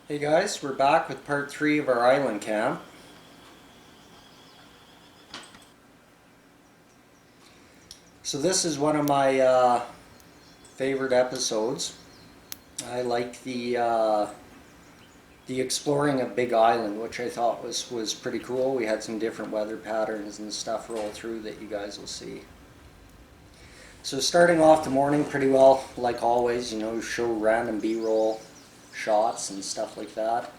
Hey guys, we're back with part 3 of our island camp. So this is one of my favorite episodes. I like the exploring of Big Island, which I thought was pretty cool. We had some different weather patterns and stuff roll through that you guys will see. So starting off the morning pretty well, like always, show random B-roll shots and stuff like that.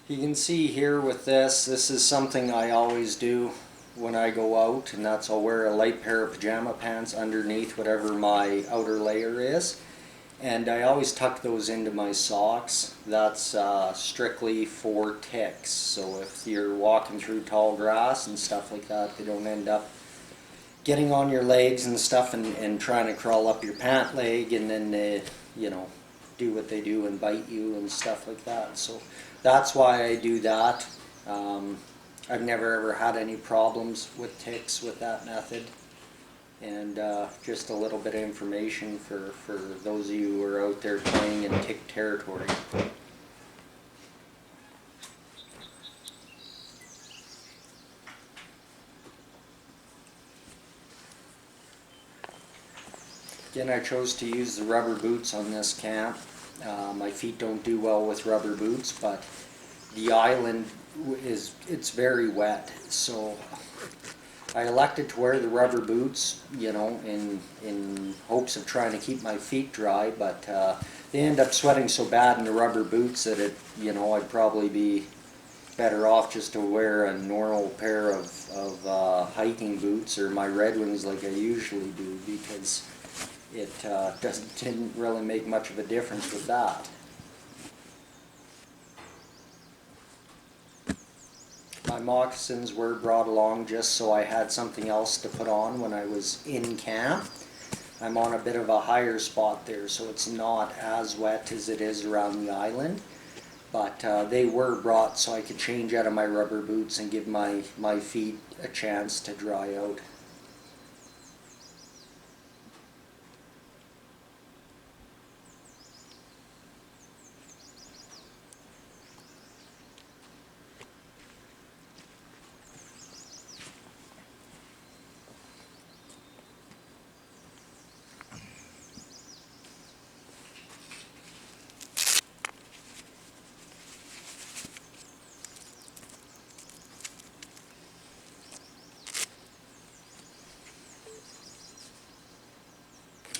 You can see here with this is something I always do when I go out, and that's I'll wear a light pair of pajama pants underneath whatever my outer layer is. And I always tuck those into my socks. That's strictly for ticks. So if you're walking through tall grass and stuff like that, they don't end up getting on your legs and stuff and trying to crawl up your pant leg, and then they, do what they do and bite you and stuff like that. So that's why I do that. I've never ever had any problems with ticks with that method. And just a little bit of information for those of you who are out there playing in tick territory. Again, I chose to use the rubber boots on this camp. My feet don't do well with rubber boots, but the island it's very wet, so I elected to wear the rubber boots, in hopes of trying to keep my feet dry, but they end up sweating so bad in the rubber boots that I'd probably be better off just to wear a normal pair of hiking boots or my Red Wings like I usually do, because it didn't really make much of a difference with that. My moccasins were brought along just so I had something else to put on when I was in camp. I'm on a bit of a higher spot there, so it's not as wet as it is around the island. But they were brought so I could change out of my rubber boots and give my feet a chance to dry out.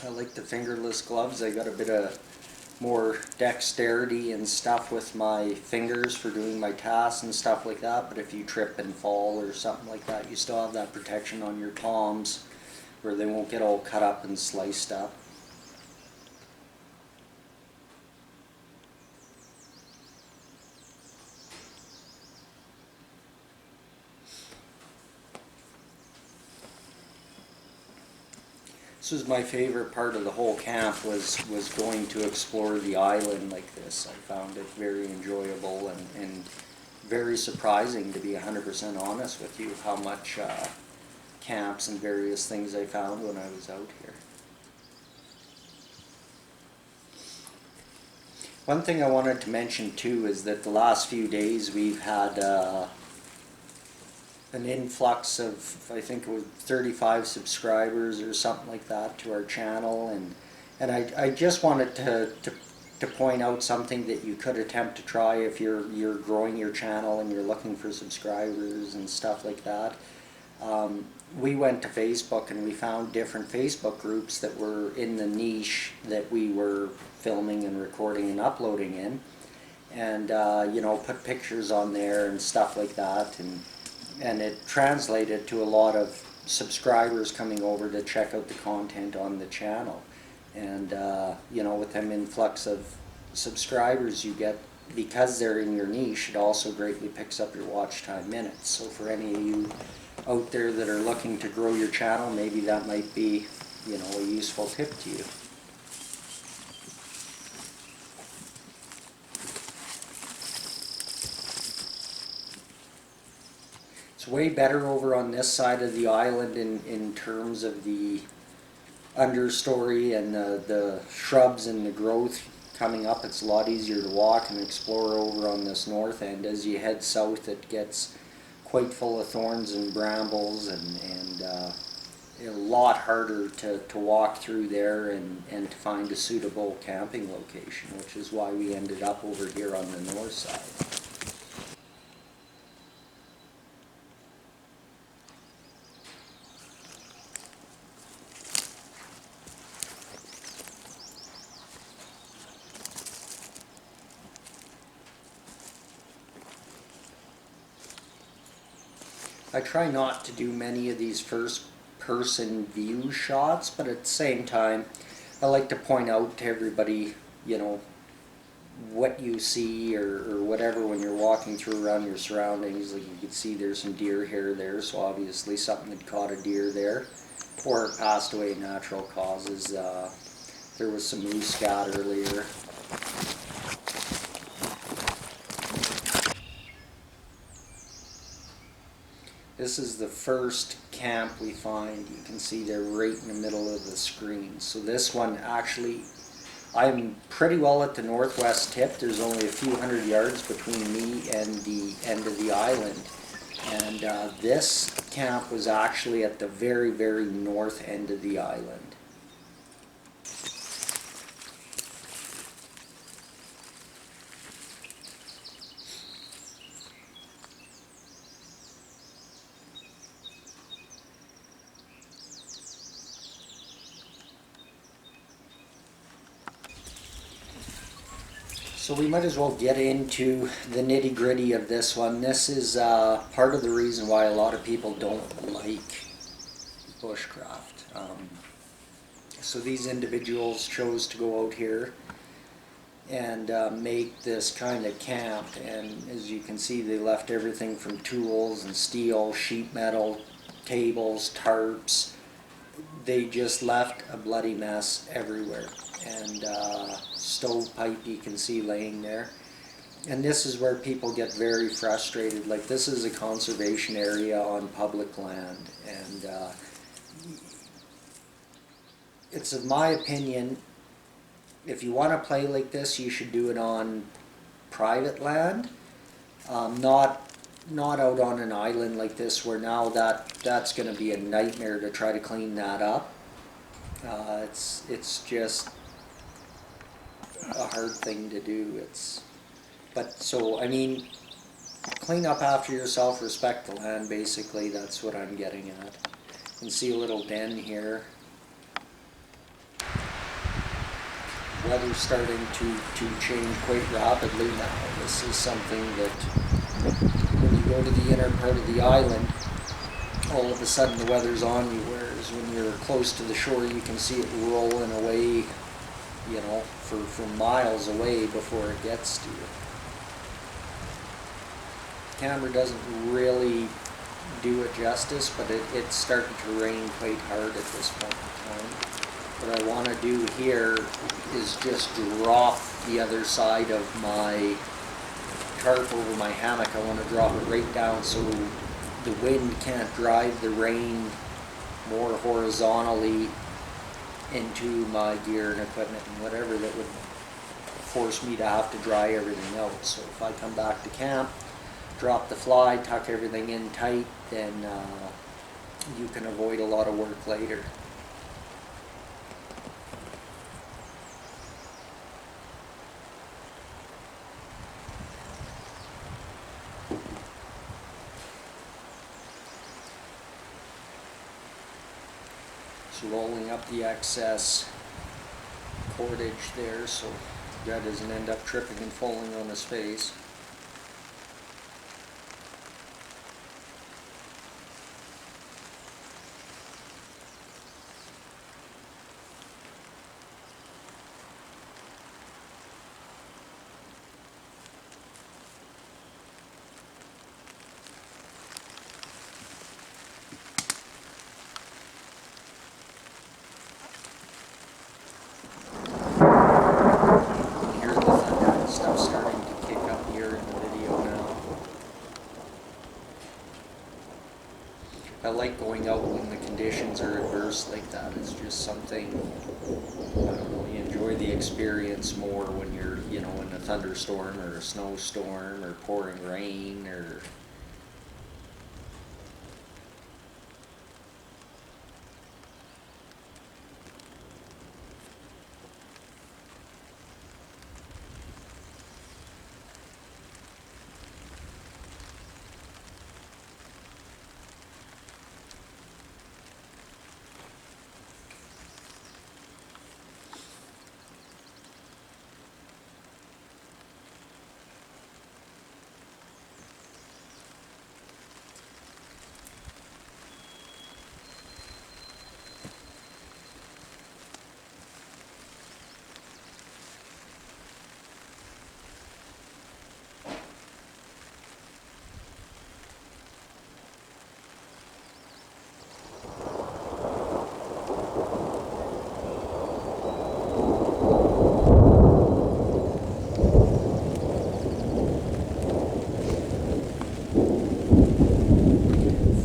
I like the fingerless gloves. I got a bit of more dexterity and stuff with my fingers for doing my tasks and stuff like that, but if you trip and fall or something like that, you still have that protection on your palms where they won't get all cut up and sliced up. This was my favorite part of the whole camp, was going to explore the island like this. I found it very enjoyable and very surprising, to be 100% honest with you, how much camps and various things I found when I was out here. One thing I wanted to mention too is that the last few days we've had an influx of, I think it was 35 subscribers or something like that to our channel, and I just wanted to point out something that you could attempt to try if you're growing your channel and you're looking for subscribers and stuff like that. We went to Facebook and we found different Facebook groups that were in the niche that we were filming and recording and uploading in, and put pictures on there and stuff like that, and it translated to a lot of subscribers coming over to check out the content on the channel. And with with them influx of subscribers you get, because they're in your niche, it also greatly picks up your watch time minutes. So for any of you out there that are looking to grow your channel, maybe that might be, you know, a useful tip to you. It's way better over on this side of the island in terms of the understory and the shrubs and the growth coming up. It's a lot easier to walk and explore over on this north end. As you head south, it gets quite full of thorns and brambles, and a lot harder to walk through there and to find a suitable camping location, which is why we ended up over here on the north side. I try not to do many of these first person view shots, but at the same time I like to point out to everybody, you know, what you see or whatever when you're walking through around your surroundings. Like you can see there's some deer hair there, so obviously something had caught a deer there, or it passed away natural causes. There was some moose scat earlier. This is the first camp we find. You can see they're right in the middle of the screen. So this one actually, I'm pretty well at the northwest tip. There's only a few hundred yards between me and the end of the island. And this camp was actually at the very, very north end of the island. So we might as well get into the nitty-gritty of this one. This is part of the reason why a lot of people don't like bushcraft. So these individuals chose to go out here and make this kind of camp, and as you can see, they left everything from tools and steel, sheet metal, tables, tarps. They just left a bloody mess everywhere, and stovepipe you can see laying there. And this is where people get very frustrated. Like, this is a conservation area on public land, and it's, in my opinion, if you want to play like this, you should do it on private land, not out on an island like this, where now that's going to be a nightmare to try to clean that up. It's just a hard thing to do. So I mean, clean up after yourself, respect the land. Basically, that's what I'm getting at. You can see a little den here. Weather's starting to change quite rapidly now. This is something that, when you go to the inner part of the island, all of a sudden the weather's on you, whereas when you're close to the shore you can see it rolling away, you know, for miles away before it gets to you. The camera doesn't really do it justice, but it's starting to rain quite hard at this point in time. What I want to do here is just drop the other side of my tarp over my hammock. I want to drop it right down so the wind can't drive the rain more horizontally into my gear and equipment and whatever that would force me to have to dry everything out. So if I come back to camp, drop the fly, tuck everything in tight, then you can avoid a lot of work later. So rolling up the excess cordage there so the guy doesn't end up tripping and falling on his face. like going out when the conditions are adverse like that. It's just something, I don't know, you enjoy the experience more when you're, you know, in a thunderstorm or a snowstorm or pouring rain or...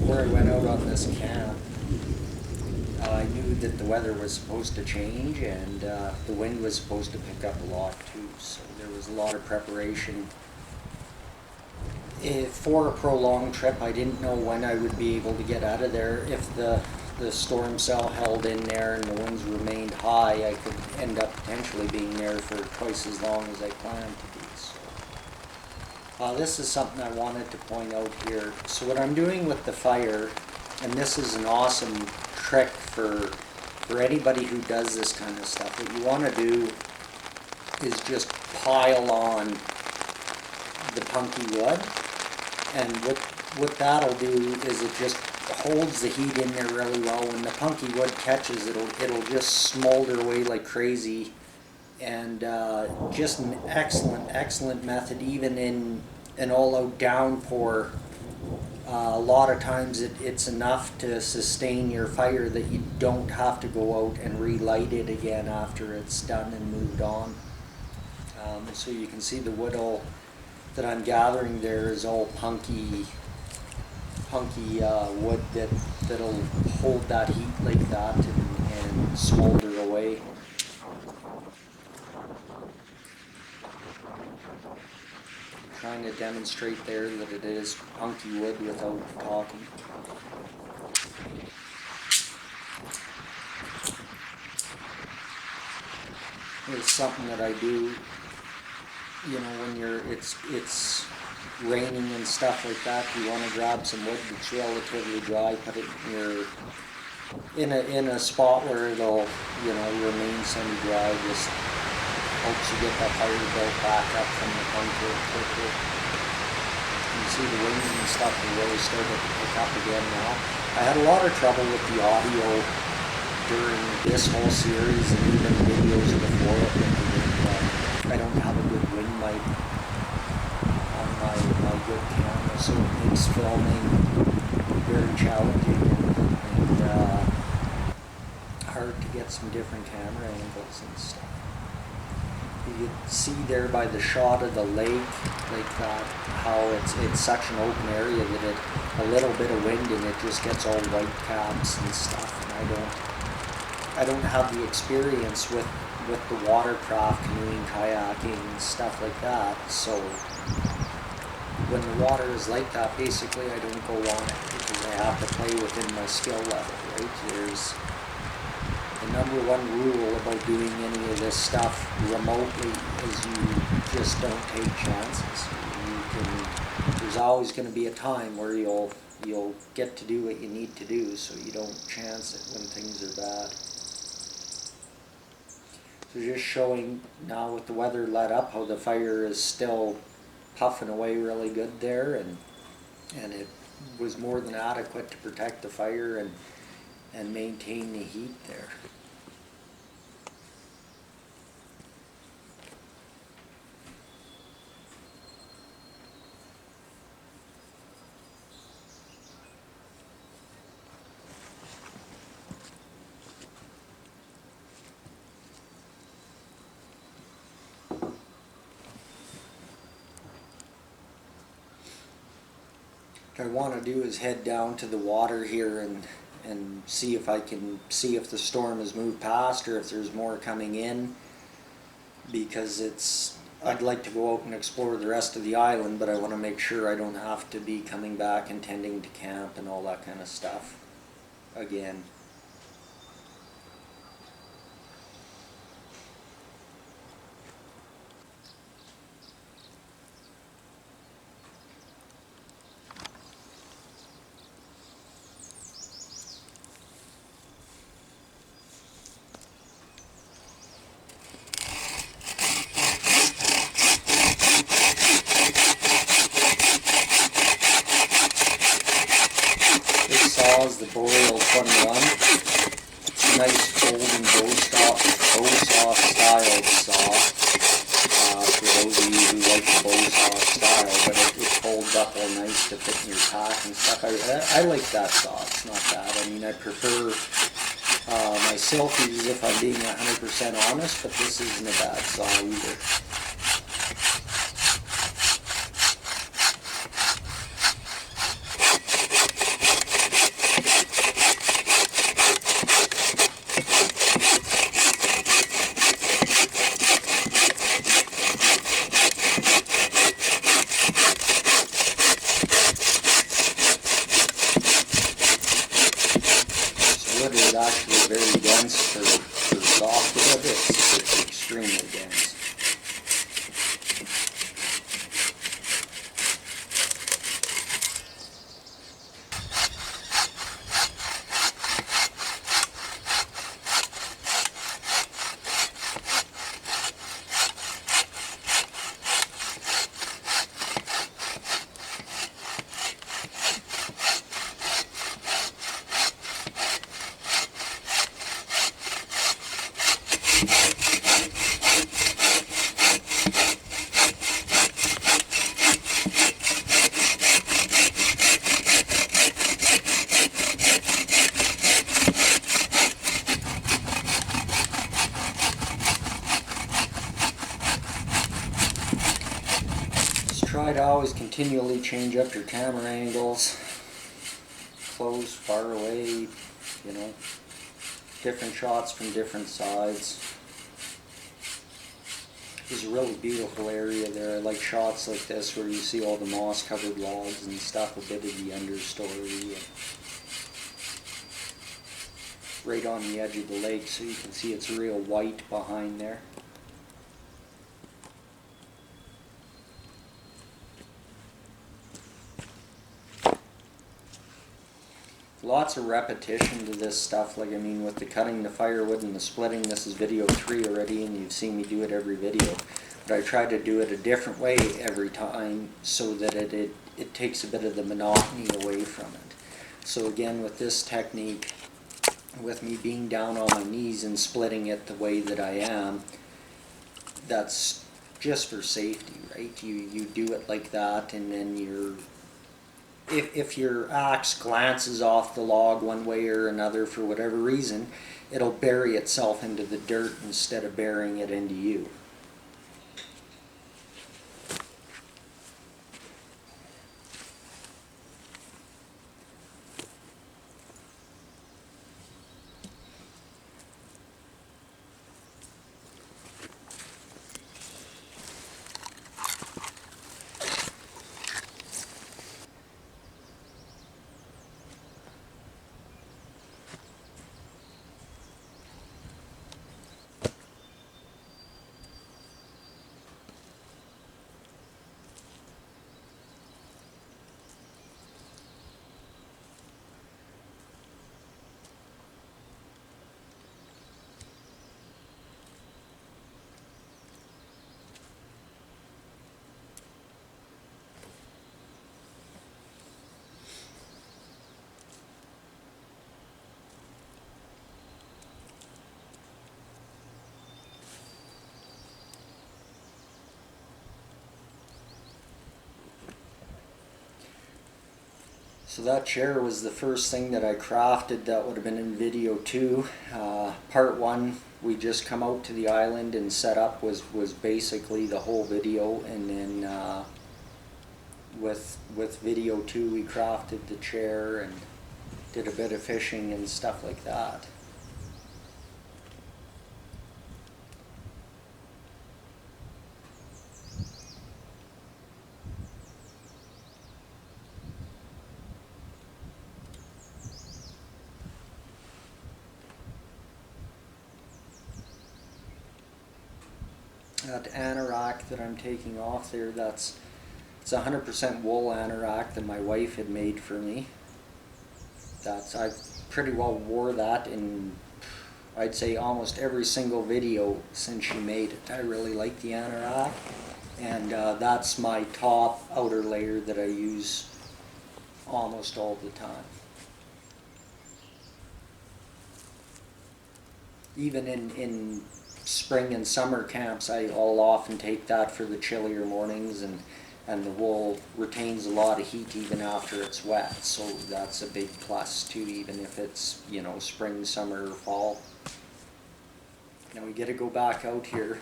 Before I went out on this camp, I knew that the weather was supposed to change and the wind was supposed to pick up a lot too, so there was a lot of preparation. For a prolonged trip, I didn't know when I would be able to get out of there. If the storm cell held in there and the winds remained high, I could end up potentially being there for twice as long as I planned to be. So, this is something I wanted to point out here. So what I'm doing with the fire, and this is an awesome trick for anybody who does this kind of stuff, what you want to do is just pile on the punky wood, and what that'll do is it just holds the heat in there really well. When the punky wood catches, it'll just smolder away like crazy, and just an excellent method even in an all-out downpour. A lot of times it's enough to sustain your fire that you don't have to go out and relight it again after it's done and moved on. So you can see the wood all that I'm gathering there is all punky wood that'll hold that heat like that and smolder away. Trying to demonstrate there that it is punky wood without talking. It's something that I do, you know, when it's raining and stuff like that. You want to grab some wood that's relatively dry, put it in a spot where it'll, you know, remain semi-dry. Just helps you get that fire built back up from the bunker quickly. You see the winds and stuff are really starting to pick up again now. I had a lot of trouble with the audio during this whole series and even videos before it with the wind. I don't have a good wind mic on my good camera, so it makes filming very challenging and hard to get some different camera angles and stuff. You can see there by the shot of the lake, like that, how it's such an open area that a little bit of wind and it just gets all white caps and stuff. And I don't have the experience with the watercraft, canoeing, kayaking, and stuff like that. So when the water is like that, basically I don't go on it because I have to play within my skill level, right? There's the number one rule about doing any of this stuff remotely is you just don't take chances. There's always going to be a time where you'll get to do what you need to do, so you don't chance it when things are bad. So just showing now with the weather let up how the fire is still puffing away really good there, and it was more than adequate to protect the fire and maintain the heat there. What I want to do is head down to the water here and see if I can see if the storm has moved past or if there's more coming in, because I'd like to go out and explore the rest of the island, but I want to make sure I don't have to be coming back and tending to camp and all that kind of stuff again. Saw is the Boreal 21. It's a nice golden bow saw styled saw. For those of you who like the bow saw style, but it folds up all nice to fit in your pack and stuff. I like that saw. It's not bad. I mean, I prefer my Silkies if I'm being 100% honest, but this isn't a bad saw either. Wood is actually very dense for softwood. It's extremely dense. Try to always continually change up your camera angles, close, far away, you know, different shots from different sides. There's a really beautiful area there. I like shots like this where you see all the moss covered logs and stuff, a bit of the understory. Right on the edge of the lake, so you can see it's real white behind there. Lots of repetition to this stuff, like I mean with the cutting the firewood and the splitting. This is video 3 already and you've seen me do it every video, but I try to do it a different way every time so that it takes a bit of the monotony away from it. So again, with this technique, with me being down on my knees and splitting it the way that I am, that's just for safety, right? You do it like that, and then if your axe glances off the log one way or another for whatever reason, it'll bury itself into the dirt instead of burying it into you. So that chair was the first thing that I crafted. That would have been in video 2. Part 1, we just come out to the island and set up, was basically the whole video, and then with video too. We crafted the chair and did a bit of fishing and stuff like that. That anorak that I'm taking off there, it's 100% wool anorak that my wife had made for me. I pretty well wore that in, I'd say, almost every single video since she made it. I really like the anorak, and that's my top outer layer that I use almost all the time. Even in spring and summer camps, I'll often take that for the chillier mornings, and the wool retains a lot of heat even after it's wet, so that's a big plus too, even if it's, you know, spring, summer, or fall. Now we get to go back out here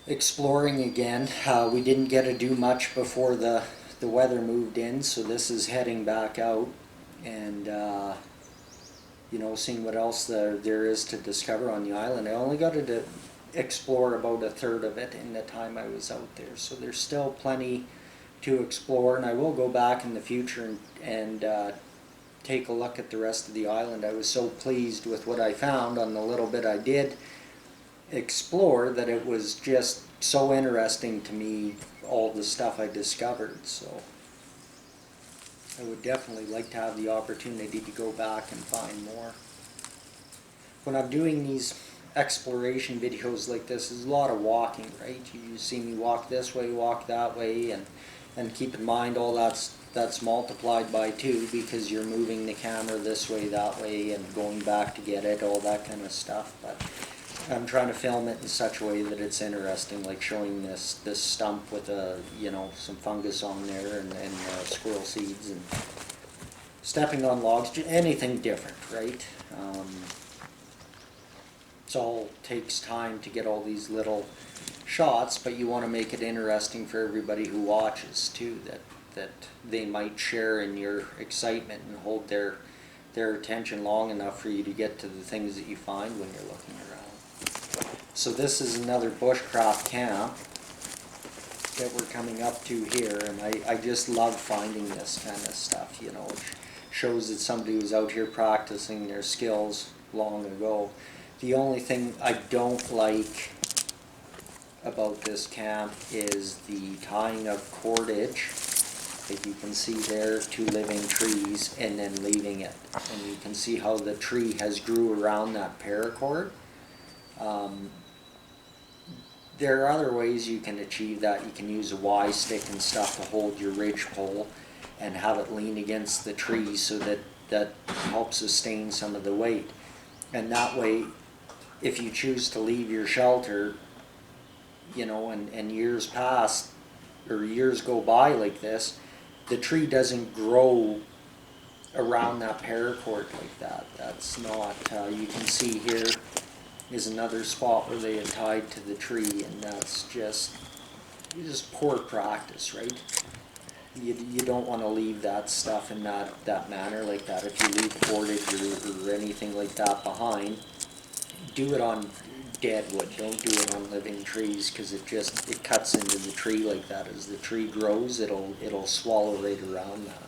exploring again. We didn't get to do much before the weather moved in, so this is heading back out and you know, seeing what else there is to discover on the island. I only got to explore about a third of it in the time I was out there, so there's still plenty to explore, and I will go back in the future and take a look at the rest of the island. I was so pleased with what I found on the little bit I did explore that it was just so interesting to me, all the stuff I discovered. So I would definitely like to have the opportunity to go back and find more. When I'm doing these exploration videos like this, there's a lot of walking, right? You see me walk this way, walk that way, and keep in mind all that's multiplied by 2 because you're moving the camera this way, that way, and going back to get it, all that kind of stuff. But I'm trying to film it in such a way that it's interesting, like showing this stump with some fungus on there and squirrel seeds and stepping on logs, anything different, right? It all takes time to get all these little shots, but you want to make it interesting for everybody who watches too, that they might share in your excitement and hold their attention long enough for you to get to the things that you find when you're looking around. So this is another bushcraft camp that we're coming up to here, and I just love finding this kind of stuff, you know. It shows that somebody was out here practicing their skills long ago. The only thing I don't like about this camp is the tying of cordage that you can see there to living trees and then leaving it. And you can see how the tree has grew around that paracord. There are other ways you can achieve that. You can use a Y stick and stuff to hold your ridge pole and have it lean against the tree so that helps sustain some of the weight. And that way, if you choose to leave your shelter, you know, and years pass or years go by like this, the tree doesn't grow around that paracord like that. That's not, you can see here is another spot where they had tied to the tree, and that's just poor practice, right? You don't want to leave that stuff in that manner like that. If you leave cordage or anything like that behind, do it on dead wood. Don't do it on living trees, because it cuts into the tree like that. As the tree grows, it'll swallow right around that.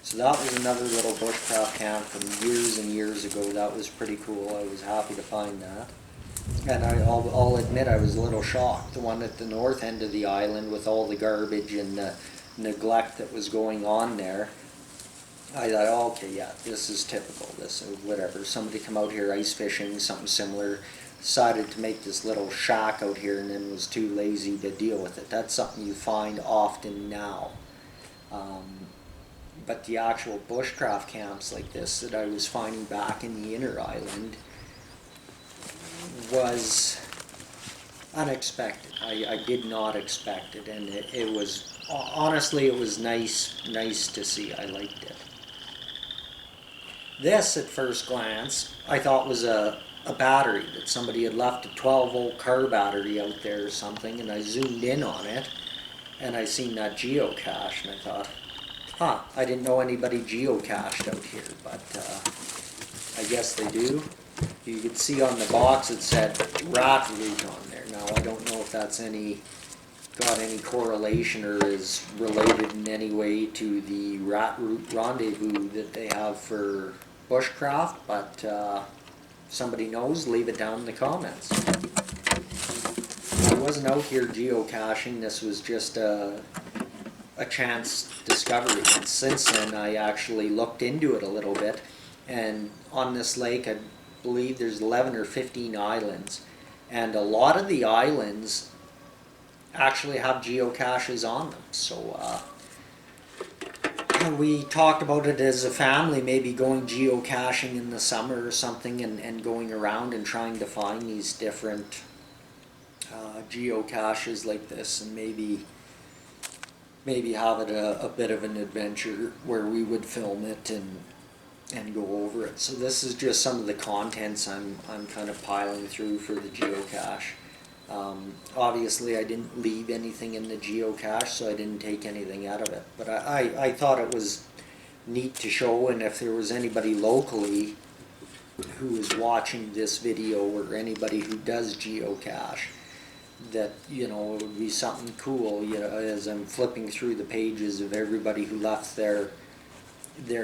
So that was another little bushcraft camp from years and years ago. That was pretty cool. I was happy to find that. And I'll admit I was a little shocked. The one at the north end of the island with all the garbage and the neglect that was going on there, I thought, oh, okay, yeah, this is typical. This is whatever. Somebody come out here ice fishing, something similar, decided to make this little shack out here and then was too lazy to deal with it. That's something you find often now. But the actual bushcraft camps like this that I was finding back in the inner island was unexpected. I did not expect it, and it was, honestly, it was nice to see. I liked it. This, at first glance, I thought was a a battery, that somebody had left a 12-volt car battery out there or something, and I zoomed in on it and I seen that geocache, and I thought, huh, I didn't know anybody geocached out here, but I guess they do. You could see on the box it said rat route on there. Now I don't know if that's got any correlation or is related in any way to the rat route rendezvous that they have for Bushcraft, but if somebody knows, leave it down in the comments. I wasn't out here geocaching, this was just a chance discovery. And since then I actually looked into it a little bit, and on this lake I believe there's 11 or 15 islands, and a lot of the islands actually have geocaches on them. So we talked about it as a family, maybe going geocaching in the summer or something, and going around and trying to find these different geocaches like this, and maybe have it a bit of an adventure where we would film it and go over it. So this is just some of the contents I'm kind of piling through for the geocache. Obviously I didn't leave anything in the geocache, so I didn't take anything out of it, but I thought it was neat to show, and if there was anybody locally who is watching this video, or anybody who does geocache, that, you know, it would be something cool, you know, as I'm flipping through the pages of everybody who left their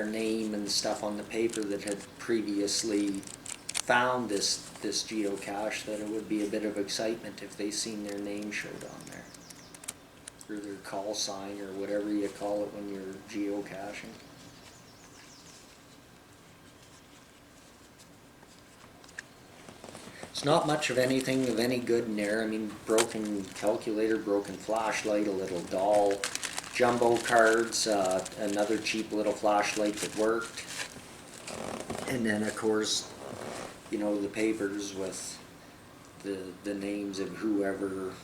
name and stuff on the paper that had previously found this geocache, that it would be a bit of excitement if they seen their name showed on there, or their call sign, or whatever you call it when you're geocaching. It's not much of anything of any good in there. I mean, broken calculator, broken flashlight, a little doll, jumbo cards, another cheap little flashlight that worked, and then of course, you know, the papers with the names of whoever,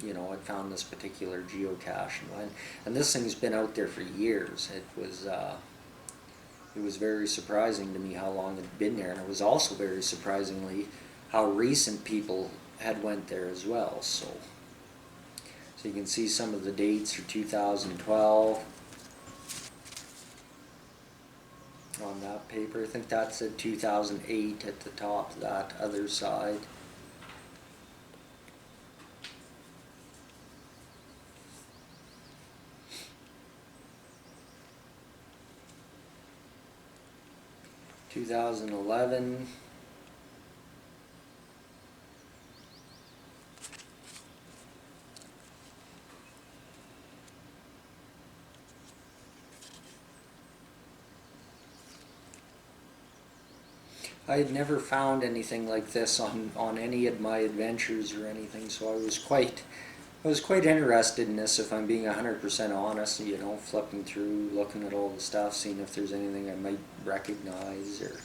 you know, had found this particular geocache. And this thing's been out there for years. It was very surprising to me how long it had been there, and it was also very surprisingly how recent people had went there as well. So you can see some of the dates for 2012 on that paper. I think that said 2008 at the top of that other side. (2011). I had never found anything like this on any of my adventures or anything, so I was quite interested in this, if I'm being 100% honest, you know, flipping through, looking at all the stuff, seeing if there's anything I might recognize or...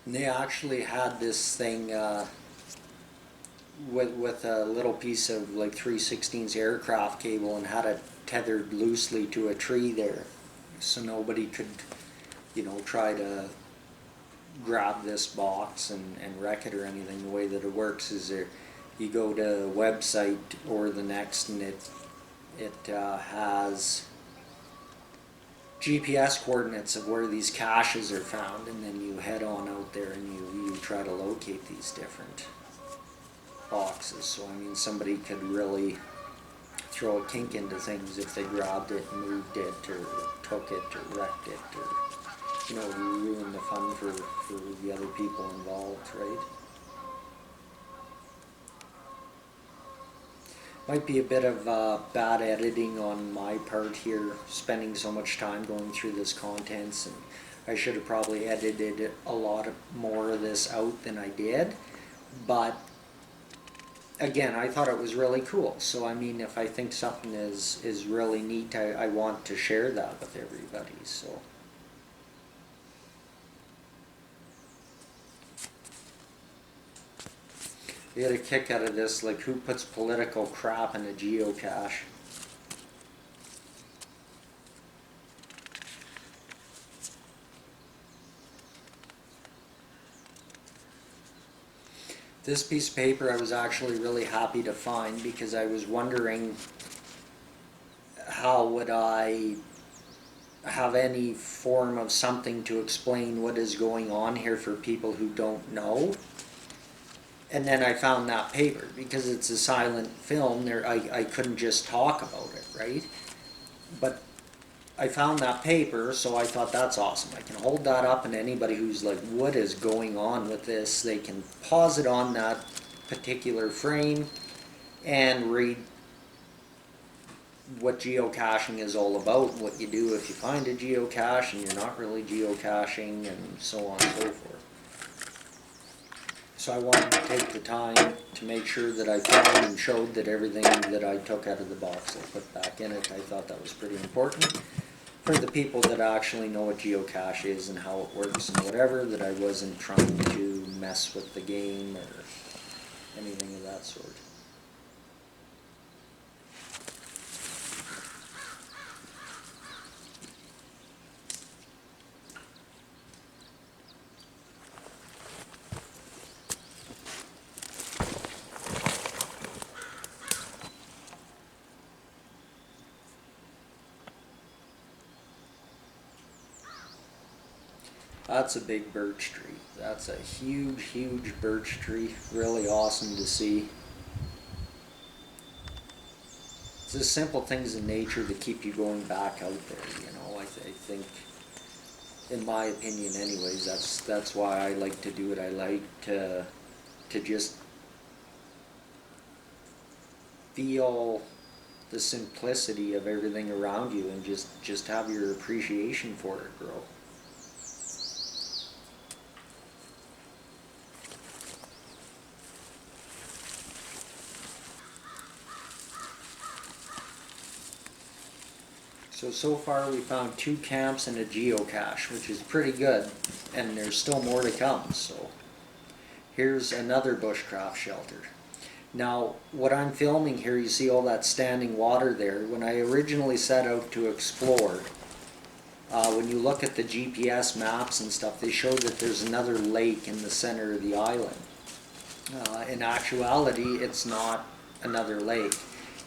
And they actually had this thing with a little piece of like 3/16 aircraft cable, and had it tethered loosely to a tree there, so nobody could, you know, try to grab this box and wreck it or anything. The way that it works is you go to a website or the next, and it has GPS coordinates of where these caches are found, and then you head on out there and you try to locate these different boxes. So I mean, somebody could really throw a kink into things if they grabbed it, moved it, or took it, or wrecked it, or, you know, ruin the fun for the other people involved, right? Might be a bit of bad editing on my part here, spending so much time going through this contents, and I should have probably edited a lot more of this out than I did, but again, I thought it was really cool. So I mean, if I think something is really neat, I want to share that with everybody. So You get a kick out of this, like who puts political crap in a geocache? This piece of paper I was actually really happy to find because I was wondering how would I have any form of something to explain what is going on here for people who don't know. And then I found that paper. Because it's a silent film, I couldn't just talk about it, right? But I found that paper, so I thought that's awesome. I can hold that up, and anybody who's like, what is going on with this, they can pause it on that particular frame and read what geocaching is all about, what you do if you find a geocache and you're not really geocaching, and so on and so forth. So I wanted to take the time to make sure that I found and showed that everything that I took out of the box I put back in it. I thought that was pretty important for the people that actually know what geocache is and how it works and whatever, that I wasn't trying to mess with the game or anything of that sort. That's a big birch tree. That's a huge, huge birch tree. Really awesome to see. It's the simple things in nature that keep you going back out there, you know. I think, in my opinion anyways, that's why I like to do it. I like to just feel the simplicity of everything around you and just have your appreciation for it grow. So far we found 2 camps and a geocache, which is pretty good, and there's still more to come. So here's another bushcraft shelter. Now what I'm filming here, you see all that standing water there. When I originally set out to explore, when you look at the GPS maps and stuff, they show that there's another lake in the center of the island. In actuality, it's not another lake.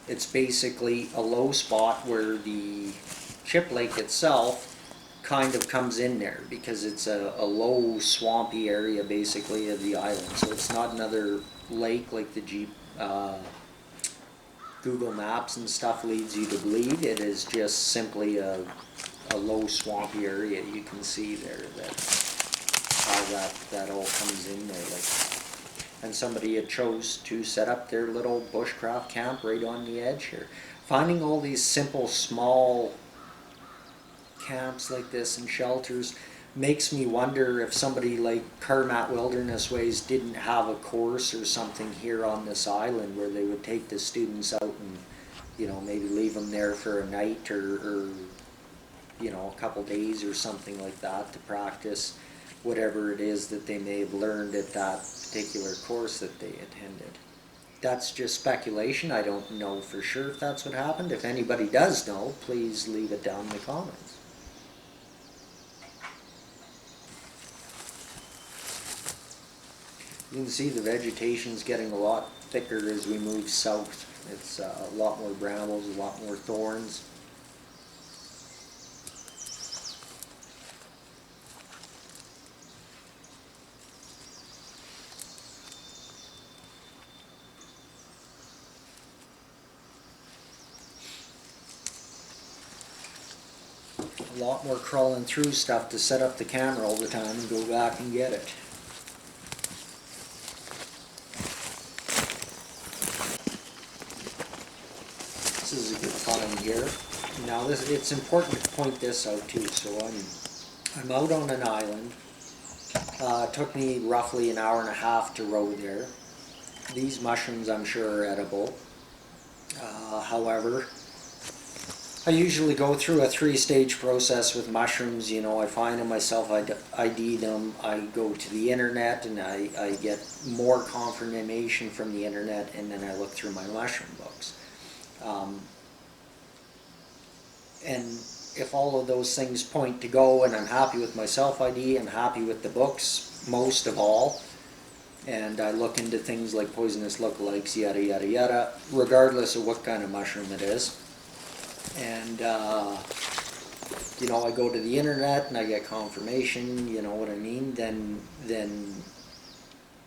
It's basically a low spot where the chip lake itself kind of comes in there, because it's a low swampy area basically of the island. So it's not another lake like the Google Maps and stuff leads you to believe. It is just simply a low swampy area. You can see there how that all comes in there. And somebody had chose to set up their little bushcraft camp right on the edge here. Finding all these simple, small camps like this and shelters makes me wonder if somebody like Carmat Wilderness Ways didn't have a course or something here on this island where they would take the students out and, you know, maybe leave them there for a night or you know, a couple days or something like that to practice whatever it is that they may have learned at that particular course that they attended. That's just speculation. I don't know for sure if that's what happened. If anybody does know, please leave it down in the comments. You can see the vegetation's getting a lot thicker as we move south. It's a lot more brambles, a lot more thorns. A lot more crawling through stuff to set up the camera all the time and go back and get it. This is a good find here. Now it's important to point this out too. So I'm out on an island. It took me roughly an hour and a half to row there. These mushrooms I'm sure are edible. However, I usually go through a 3-stage process with mushrooms. You know, I find them myself, I ID them, I go to the internet and I get more confirmation from the internet, and then I look through my mushroom books. And if all of those things point to go and I'm happy with my self-ID, I'm happy with the books most of all, and I look into things like poisonous lookalikes, yada yada yada, regardless of what kind of mushroom it is. And you know, I go to the internet and I get confirmation, you know what I mean, then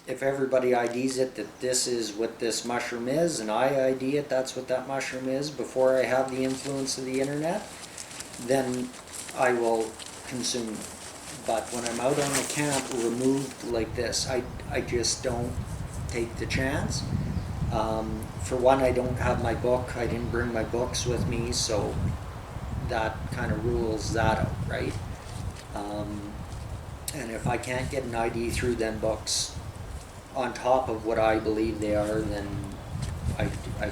if everybody IDs it that this is what this mushroom is, and I ID it, that's what that mushroom is, before I have the influence of the internet, then I will consume it. But when I'm out on the camp removed like this, I just don't take the chance. For one, I don't have my book. I didn't bring my books with me, so that kind of rules that out, right? And if I can't get an ID through them books on top of what I believe they are, then I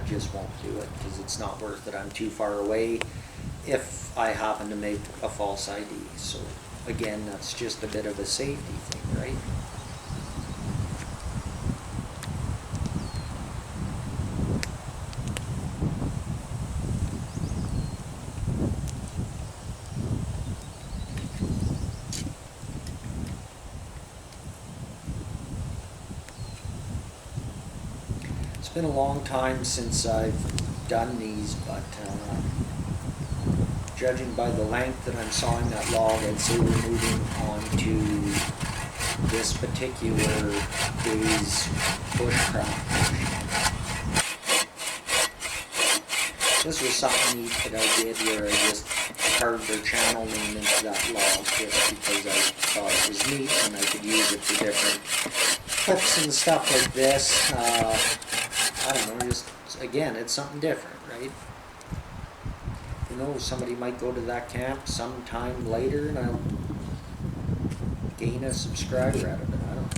just won't do it, because it's not worth it. I'm too far away if I happen to make a false ID. So again, that's just a bit of a safety thing, right? It's been a long time since I've done these, but judging by the length that I'm sawing that log, I'd say we're moving on to this particular day's bushcraft. This was something neat that I did where I just carved their channel name into that log just because I thought it was neat and I could use it for different clips and stuff like this. I don't know, just, again, it's something different, right? Who knows, somebody might go to that camp sometime later and I'll gain a subscriber out of it, I don't know.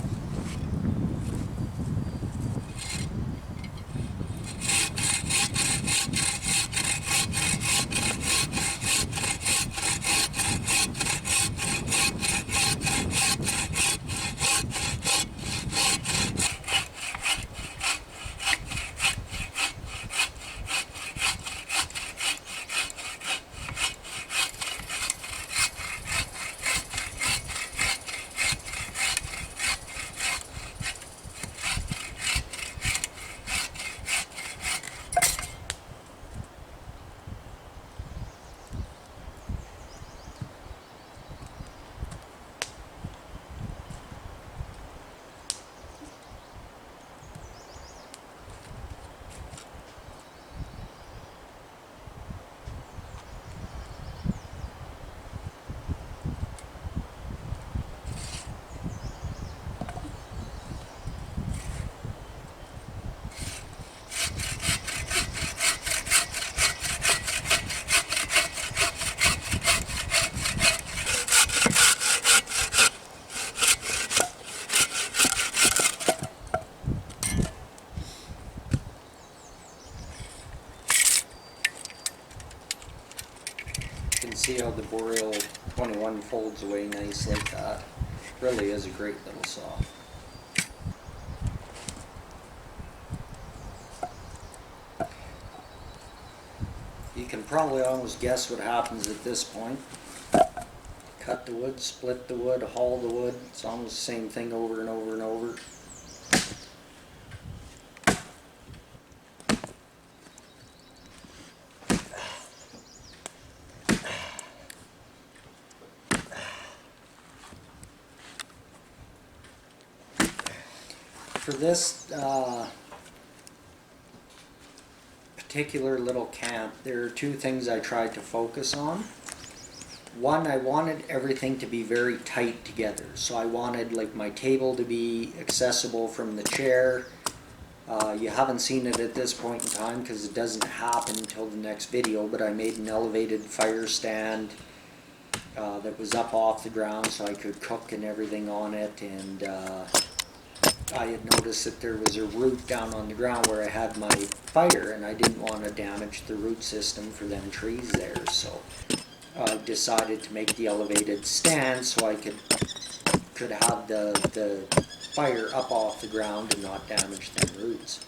You can see how the Boreal 21 folds away nice like that. Really is a great little saw. You can probably almost guess what happens at this point. Cut the wood, split the wood, haul the wood. It's almost the same thing over and over and over. For this particular little camp, there are two things I tried to focus on. One, I wanted everything to be very tight together. So I wanted like my table to be accessible from the chair. You haven't seen it at this point in time because it doesn't happen until the next video, but I made an elevated fire stand that was up off the ground so I could cook and everything on it, and I had noticed that there was a root down on the ground where I had my fire, and I didn't want to damage the root system for them trees there, so I decided to make the elevated stand so I could have the fire up off the ground and not damage them roots.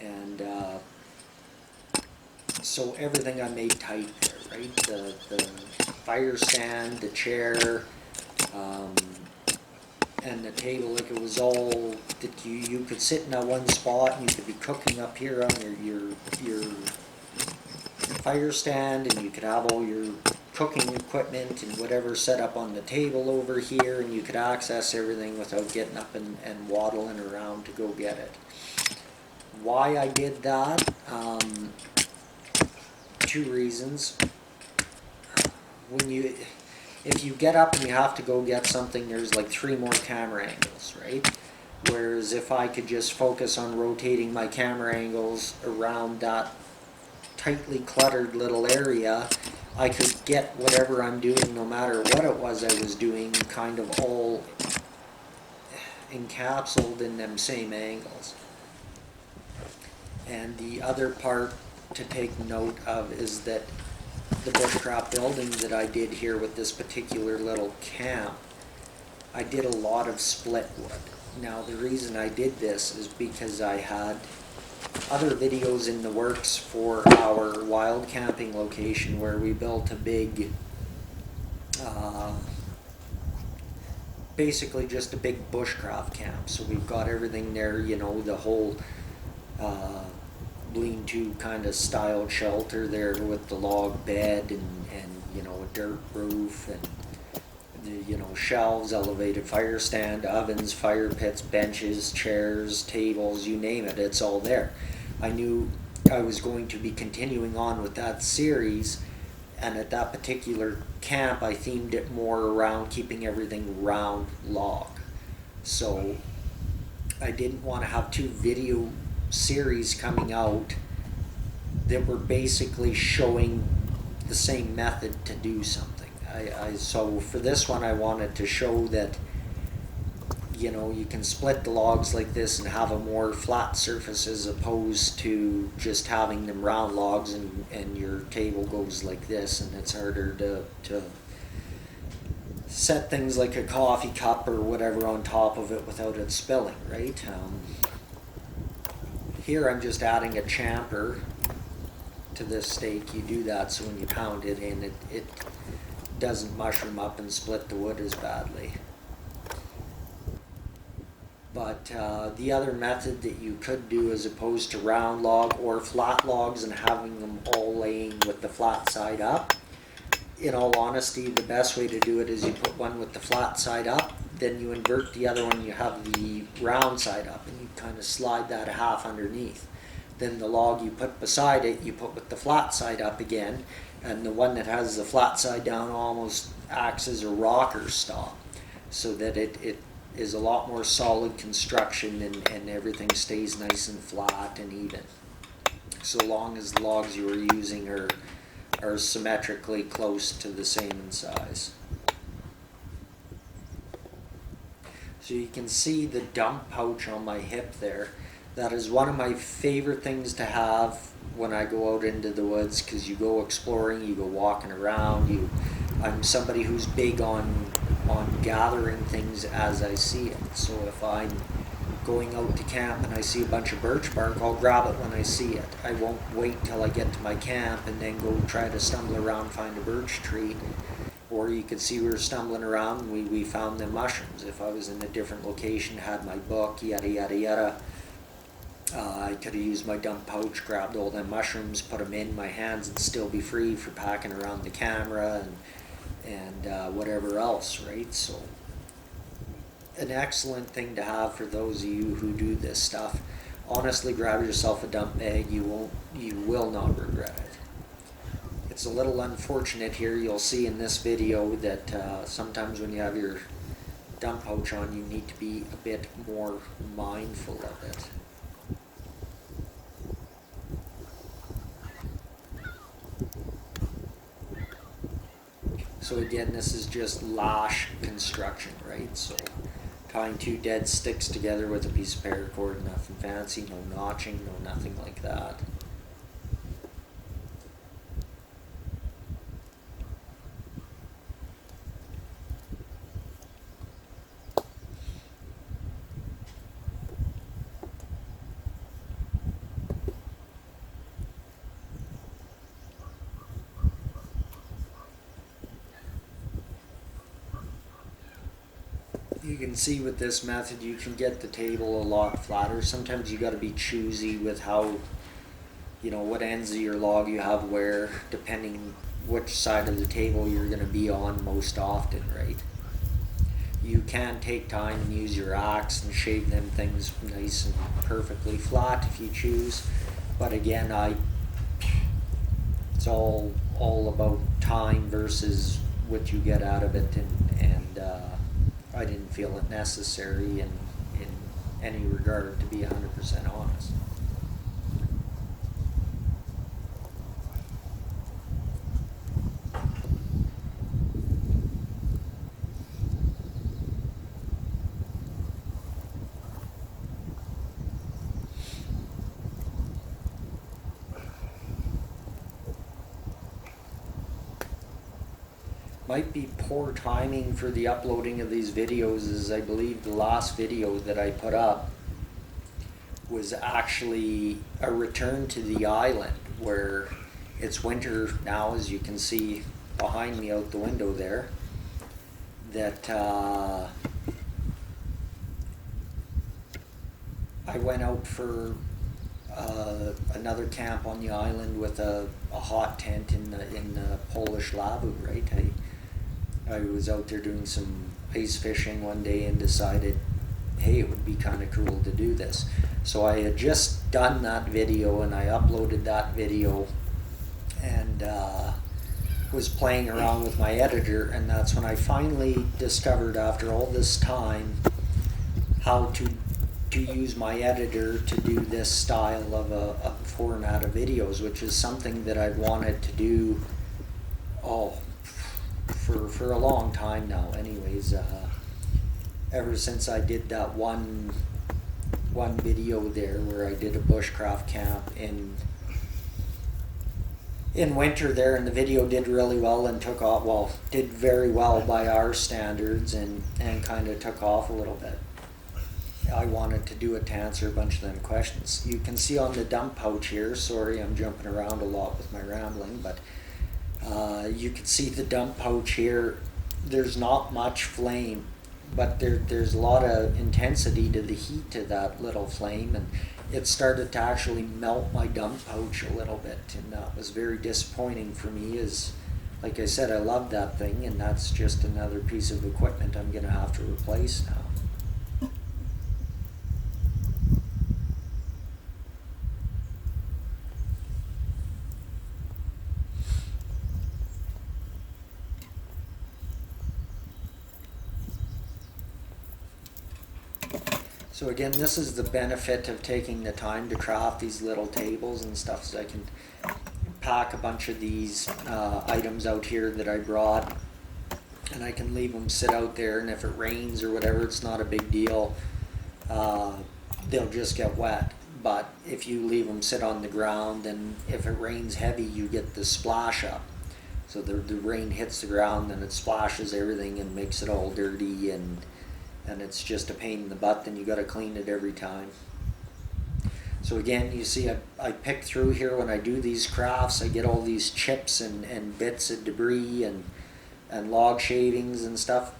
And so everything I made tight there, right? The fire stand, the chair, and the table, like it was all that you could sit in that one spot and you could be cooking up here on your fire stand, and you could have all your cooking equipment and whatever set up on the table over here, and you could access everything without getting up and waddling around to go get it. Why I did that? Two reasons. If you get up and you have to go get something, there's like 3 more camera angles, right? Whereas if I could just focus on rotating my camera angles around that tightly cluttered little area, I could get whatever I'm doing, no matter what it was I was doing, kind of all encapsulated in them same angles. And the other part to take note of is that the bushcraft building that I did here with this particular little camp, I did a lot of split wood. Now the reason I did this is because I had other videos in the works for our wild camping location where we built a big, basically just a big bushcraft camp. So we've got everything there, you know, the whole lean-to kind of styled shelter there with the log bed and you know, a dirt roof and the, you know, shelves, elevated fire stand, ovens, fire pits, benches, chairs, tables, you name it, it's all there. I knew I was going to be continuing on with that series, and at that particular camp I themed it more around keeping everything round log. So I didn't want to have 2 video series coming out that were basically showing the same method to do something. So for this one I wanted to show that, you know, you can split the logs like this and have a more flat surface as opposed to just having them round logs and your table goes like this, and it's harder to set things like a coffee cup or whatever on top of it without it spilling, right? Here I'm just adding a chamfer to this stake. You do that so when you pound it in, it doesn't mushroom up and split the wood as badly. But the other method that you could do, as opposed to round log or flat logs and having them all laying with the flat side up, in all honesty, the best way to do it is you put one with the flat side up, then you invert the other one, you have the round side up, and you kind of slide that a half underneath. Then the log you put beside it, you put with the flat side up again, and the one that has the flat side down almost acts as a rocker stop, so that it is a lot more solid construction and everything stays nice and flat and even, so long as the logs you are using are symmetrically close to the same in size. So you can see the dump pouch on my hip there. That is one of my favorite things to have when I go out into the woods, because you go exploring, you go walking around. I'm somebody who's big on gathering things as I see it. So if I'm going out to camp and I see a bunch of birch bark, I'll grab it when I see it. I won't wait till I get to my camp and then go try to stumble around, find a birch tree. Or you could see we were stumbling around and we found the mushrooms. If I was in a different location, had my book, yada yada yada, I could have used my dump pouch, grabbed all them mushrooms, put them in my hands and still be free for packing around the camera and whatever else, right? So an excellent thing to have for those of you who do this stuff. Honestly, grab yourself a dump bag. You will not regret it. It's a little unfortunate here. You'll see in this video that sometimes when you have your dump pouch on, you need to be a bit more mindful of it. So again, this is just lash construction, right? So tying two dead sticks together with a piece of paracord, nothing fancy, no notching, no nothing like that. You can see with this method you can get the table a lot flatter. Sometimes you got to be choosy with how, you know, what ends of your log you have where, depending which side of the table you're going to be on most often, right? You can take time and use your axe and shave them things nice and perfectly flat if you choose, but again, it's all about time versus what you get out of it, and I didn't feel it necessary in any regard, to be 100% honest. Might be poor timing for the uploading of these videos, as I believe the last video that I put up was actually a return to the island, where it's winter now, as you can see behind me out the window there, that I went out for another camp on the island with a hot tent in the Polish Lavu, right? I was out there doing some ice fishing one day and decided, hey, it would be kind of cool to do this. So I had just done that video and I uploaded that video and was playing around with my editor, and that's when I finally discovered, after all this time, how to use my editor to do this style of a format of videos, which is something that I've wanted to do for a long time now. Anyways, ever since I did that one video there where I did a bushcraft camp in winter there, and the video did really well and took off, well, did very well by our standards, and kind of took off a little bit. I wanted to do it to answer a bunch of them questions. You can see on the dump pouch here, sorry I'm jumping around a lot with my rambling, but you can see the dump pouch here. There's not much flame, but there's a lot of intensity to the heat to that little flame, and it started to actually melt my dump pouch a little bit, and that was very disappointing for me, as like I said, I love that thing, and that's just another piece of equipment I'm going to have to replace now. So again, this is the benefit of taking the time to craft these little tables and stuff, so I can pack a bunch of these items out here that I brought, and I can leave them sit out there, and if it rains or whatever, it's not a big deal. They'll just get wet. But if you leave them sit on the ground, and if it rains heavy, you get the splash up. So the rain hits the ground and it splashes everything and makes it all dirty, and it's just a pain in the butt, and you got to clean it every time. So again, you see I pick through here when I do these crafts. I get all these chips and bits of debris and log shavings and stuff.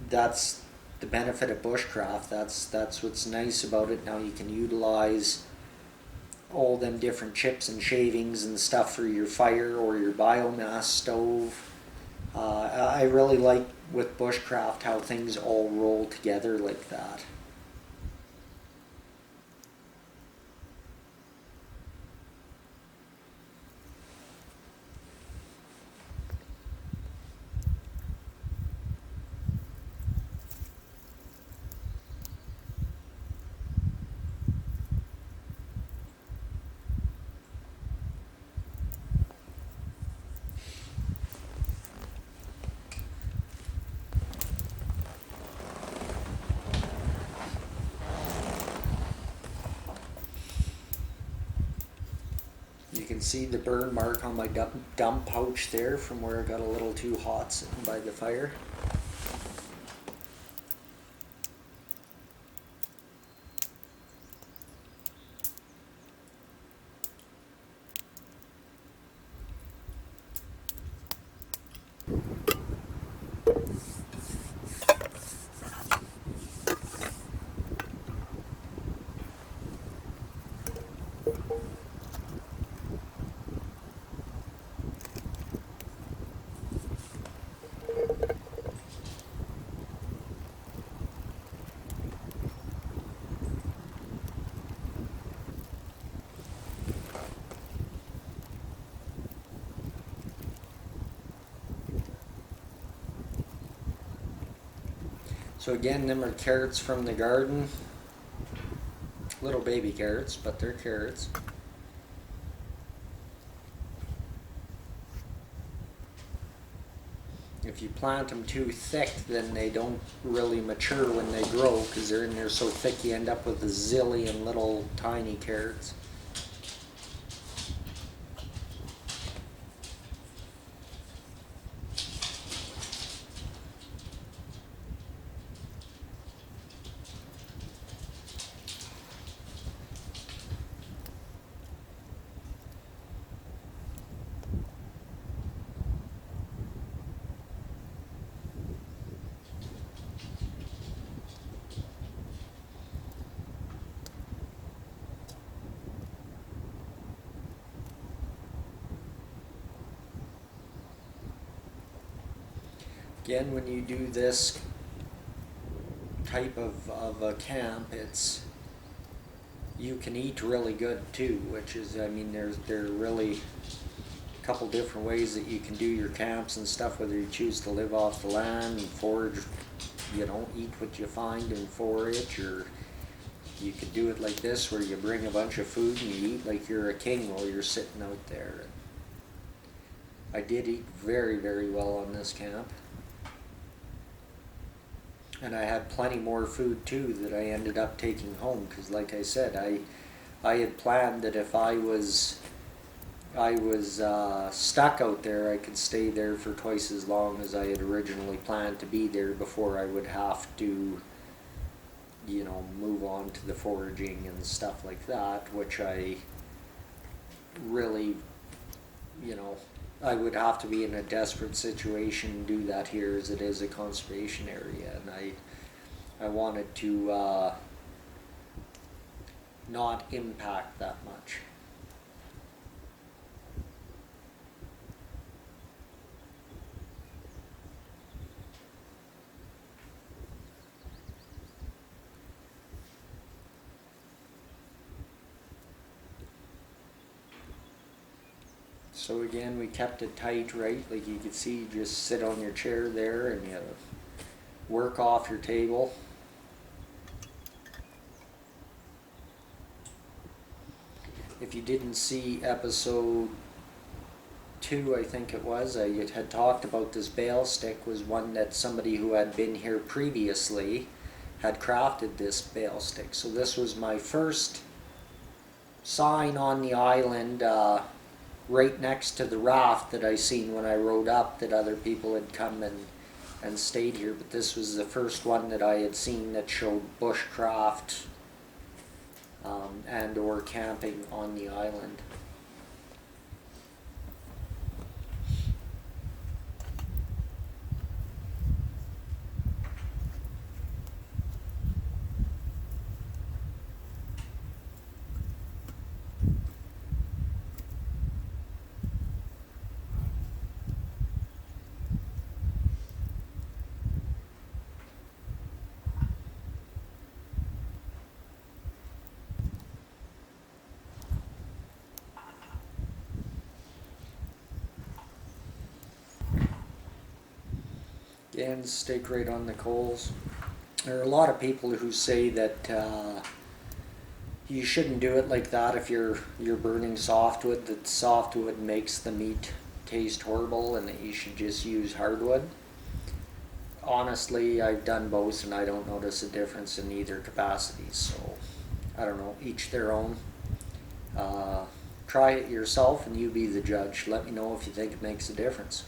That's the benefit of bushcraft. That's what's nice about it. Now you can utilize all them different chips and shavings and stuff for your fire or your biomass stove. I really like with bushcraft how things all roll together like that. see the burn mark on my dump pouch there from where it got a little too hot sitting by the fire. So again, them are carrots from the garden. Little baby carrots, but they're carrots. If you plant them too thick, then they don't really mature when they grow, because they're in there so thick you end up with a zillion little tiny carrots. Again, when you do this type of a camp, you can eat really good too, which is, I mean, there are really a couple different ways that you can do your camps and stuff, whether you choose to live off the land and forage, you know, eat what you find and forage, or you could do it like this where you bring a bunch of food and you eat like you're a king while you're sitting out there. I did eat very, very well on this camp. And I had plenty more food too that I ended up taking home, because like I said, I had planned that if I was stuck out there, I could stay there for twice as long as I had originally planned to be there before I would have to, you know, move on to the foraging and stuff like that, which I really, you know, I would have to be in a desperate situation to do that here, as it is a conservation area, and I wanted to not impact that much. So again, we kept it tight, right? Like you could see, you just sit on your chair there and you work off your table. If you didn't see episode 2, I think it was, I had talked about this bale stick was one that somebody who had been here previously had crafted this bale stick. So this was my first sign on the island, right next to the raft that I seen when I rode up, that other people had come and stayed here. But this was the first one that I had seen that showed bushcraft and or camping on the island. Again, steak right on the coals. There are a lot of people who say that you shouldn't do it like that if you're burning softwood, that softwood makes the meat taste horrible and that you should just use hardwood. Honestly, I've done both and I don't notice a difference in either capacity, so I don't know, each their own. try it yourself and you be the judge. Let me know if you think it makes a difference.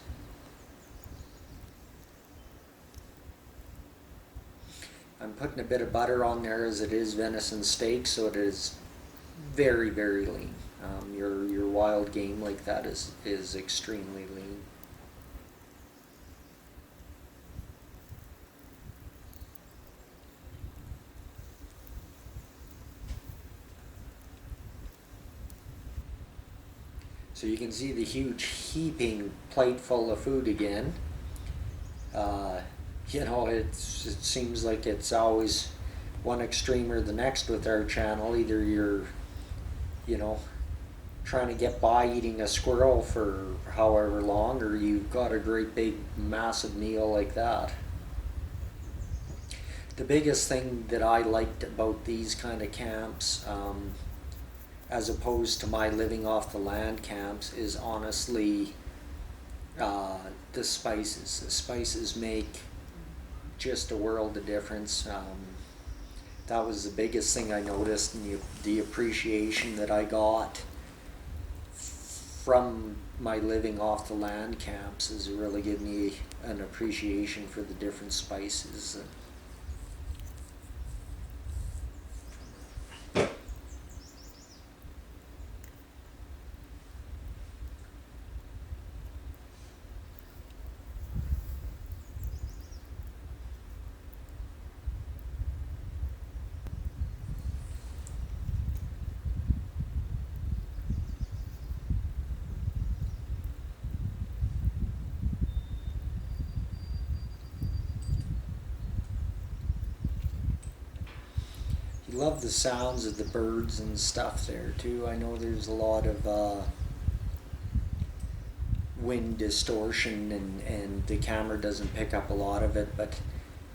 I'm putting a bit of butter on there as it is venison steak, so it is very, very lean. Your wild game like that is extremely lean. So you can see the huge heaping plate full of food again. It seems like it's always one extreme or the next with our channel. Either you're, trying to get by eating a squirrel for however long, or you've got a great big massive meal like that. The biggest thing that I liked about these kind of camps, as opposed to my living off the land camps, is honestly the spices. The spices make just a world of difference. That was the biggest thing I noticed, and the appreciation that I got from my living off the land camps has really given me an appreciation for the different spices. You love the sounds of the birds and stuff there too. I know there's a lot of wind distortion, and the camera doesn't pick up a lot of it, but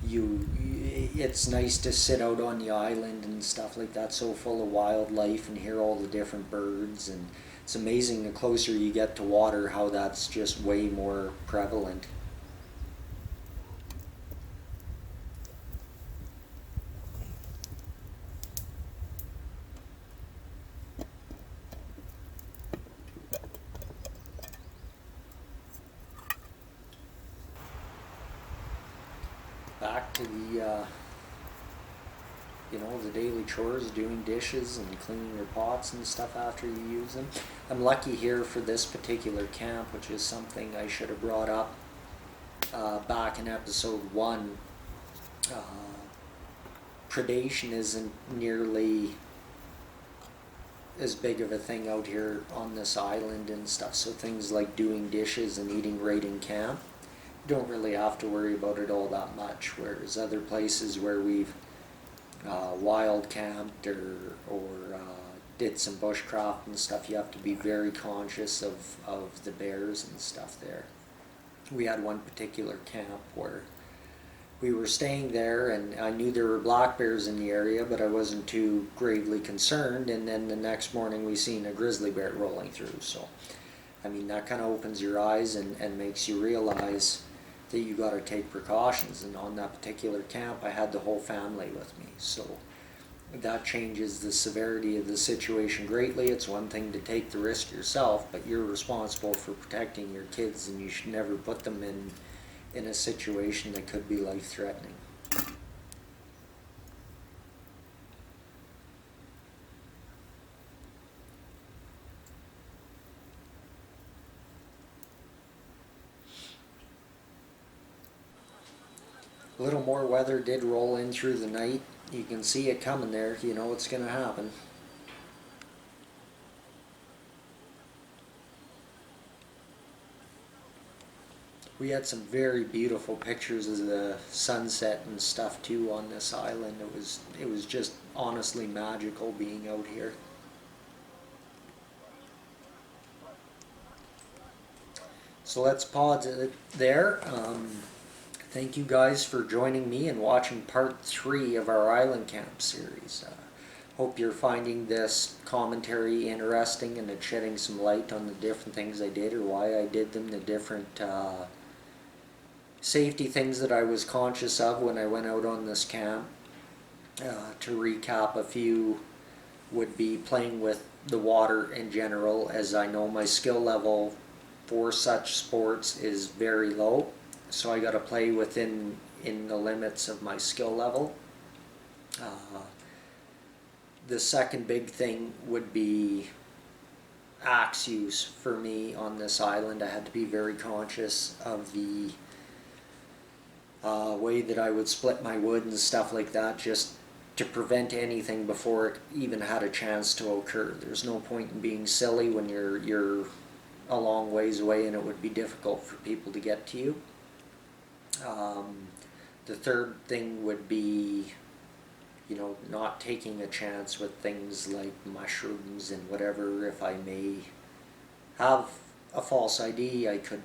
it's nice to sit out on the island and stuff like that, so full of wildlife, and hear all the different birds. And it's amazing the closer you get to water how that's just way more prevalent. Back to the daily chores, doing dishes and cleaning your pots and stuff after you use them. I'm lucky here for this particular camp, which is something I should have brought up back in episode 1. Predation isn't nearly as big of a thing out here on this island and stuff, so things like doing dishes and eating right in camp, don't really have to worry about it all that much, whereas other places where we've wild camped or did some bushcraft and stuff, you have to be very conscious of the bears and stuff there. We had one particular camp where we were staying there, and I knew there were black bears in the area, but I wasn't too gravely concerned, and then the next morning we seen a grizzly bear rolling through. So I mean, that kind of opens your eyes and makes you realize that you got to take precautions. And on that particular camp, I had the whole family with me, so that changes the severity of the situation greatly. It's one thing to take the risk yourself, but you're responsible for protecting your kids, and you should never put them in a situation that could be life-threatening. A little more weather did roll in through the night. You can see it coming there. You know it's going to happen. We had some very beautiful pictures of the sunset and stuff too on this island. It was just honestly magical being out here. So let's pause it there. Thank you guys for joining me and watching part 3 of our Island Camp series. Hope you're finding this commentary interesting, and it's shedding some light on the different things I did or why I did them, the different safety things that I was conscious of when I went out on this camp. To recap a few would be playing with the water in general, as I know my skill level for such sports is very low. So I got to play within in the limits of my skill level. The second big thing would be axe use for me on this island. I had to be very conscious of the way that I would split my wood and stuff like that, just to prevent anything before it even had a chance to occur. There's no point in being silly when you're a long ways away and it would be difficult for people to get to you. The third thing would be, not taking a chance with things like mushrooms and whatever. If I may have a false ID, I could,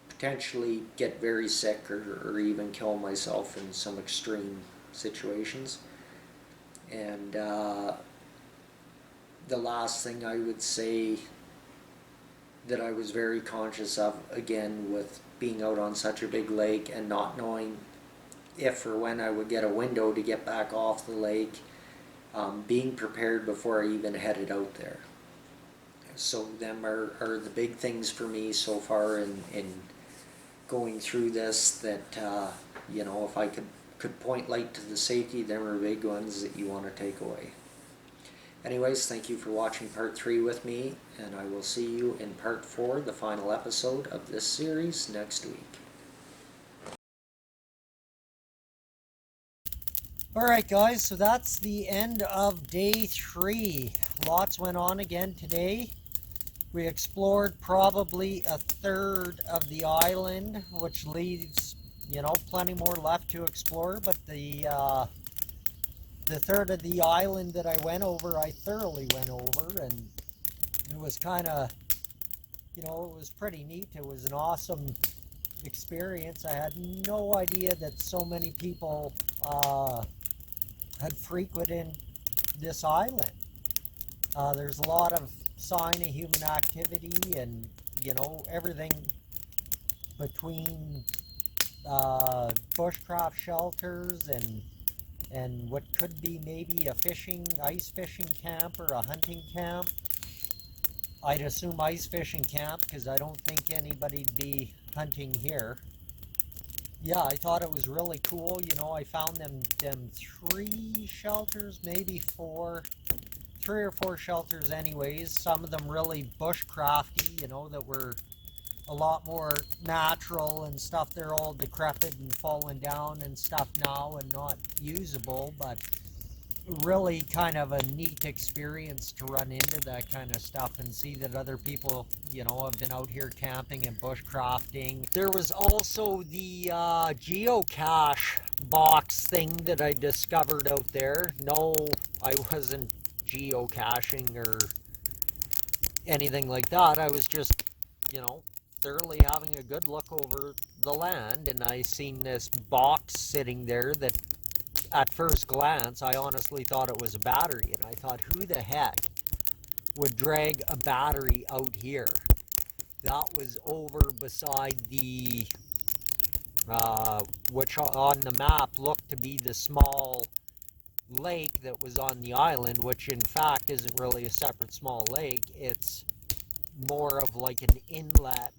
potentially get very sick or even kill myself in some extreme situations. And the last thing I would say that I was very conscious of, again, with being out on such a big lake and not knowing if or when I would get a window to get back off the lake, being prepared before I even headed out there. So them are the big things for me so far in going through this, that if I could point light to the safety, them are big ones that you want to take away. Anyways, thank you for watching part 3 with me, and I will see you in part 4, the final episode of this series, next week. Alright guys, so that's the end of day 3. Lots went on again today. We explored probably a third of the island, which leaves, plenty more left to explore, but the third of the island that I went over, I thoroughly went over, and it was kind of, it was pretty neat. It was an awesome experience. I had no idea that so many people had frequented this island. There's a lot of sign of human activity, and everything between bushcraft shelters and what could be maybe a ice fishing camp or a hunting camp. I'd assume ice fishing camp, because I don't think anybody'd be hunting here. Yeah, I thought it was really cool. I found them 3 shelters, maybe 4, 3 or 4 shelters anyways. Some of them really bushcrafty, that were a lot more natural and stuff. They're all decrepit and fallen down and stuff now and not usable, but really kind of a neat experience to run into that kind of stuff and see that other people, have been out here camping and bushcrafting. There was also the geocache box thing that I discovered out there. No, I wasn't geocaching or anything like that. I was just, thoroughly having a good look over the land, and I seen this box sitting there that at first glance I honestly thought it was a battery, and I thought, who the heck would drag a battery out here? That was over beside the which on the map looked to be the small lake that was on the island, which in fact isn't really a separate small lake. It's more of like an inlet,